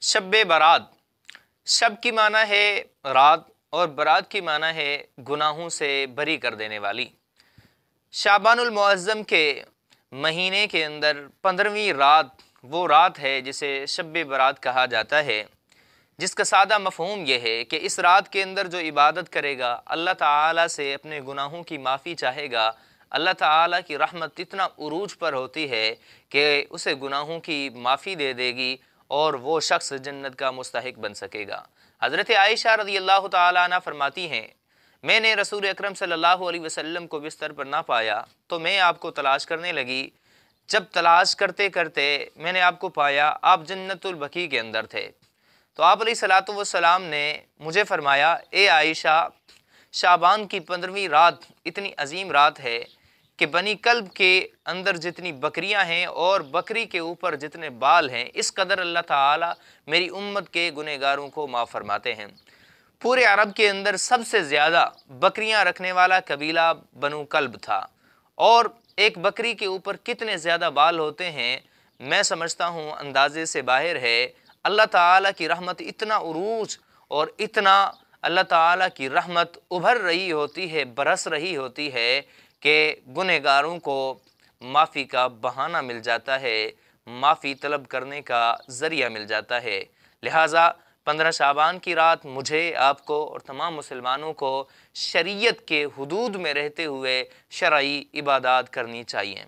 शब बारात, शब की माना है रात और बारात की माना है गुनाहों से बरी कर देने वाली। शाबानुल मुअज़्ज़म के महीने के अंदर 15वीं रात वो रात है जिसे शब बारात कहा जाता है, जिसका सादा मफ़हूम यह है कि इस रात के अंदर जो इबादत करेगा, अल्लाह ताला से अपने गुनाहों की माफ़ी चाहेगा, अल्लाह ताला की रहमत इतना उरूज पर होती है कि उसे गुनाहों की माफ़ी दे देगी और वो शख्स जन्नत का मुस्तहिक बन सकेगा। हज़रत आयशा रज़ियल्लाहु ताला अन्हा फरमाती हैं, मैंने रसूल अकरम सल्लल्लाहु अलैहि वसल्लम को बिस्तर पर ना पाया तो मैं आपको तलाश करने लगी। जब तलाश करते करते मैंने आपको पाया, आप जन्नतुल बकी के अंदर थे। तो आप अलैहिस्सलातु वस्सलाम ने मुझे फरमाया, ए आयशा, शाबान की 15वीं रात इतनी अजीम रात है कि बनी कल्ब के अंदर जितनी बकरियां हैं और बकरी के ऊपर जितने बाल हैं, इस कदर अल्लाह ताला मेरी उम्मत के गुनहगारों को माफ़ फरमाते हैं। पूरे अरब के अंदर सबसे ज़्यादा बकरियां रखने वाला कबीला बनु कल्ब था, और एक बकरी के ऊपर कितने ज़्यादा बाल होते हैं मैं समझता हूँ अंदाजे से बाहर है। अल्लाह ताला की रहमत इतना उरूज और इतना अल्लाह ताला की रहमत उभर रही होती है, बरस रही होती है कि गुनहगारों को माफ़ी का बहाना मिल जाता है, माफ़ी तलब करने का ज़रिया मिल जाता है। लिहाजा 15 शाबान की रात मुझे, आपको और तमाम मुसलमानों को शरीयत के हुदूद में रहते हुए शरई इबादत करनी चाहिए।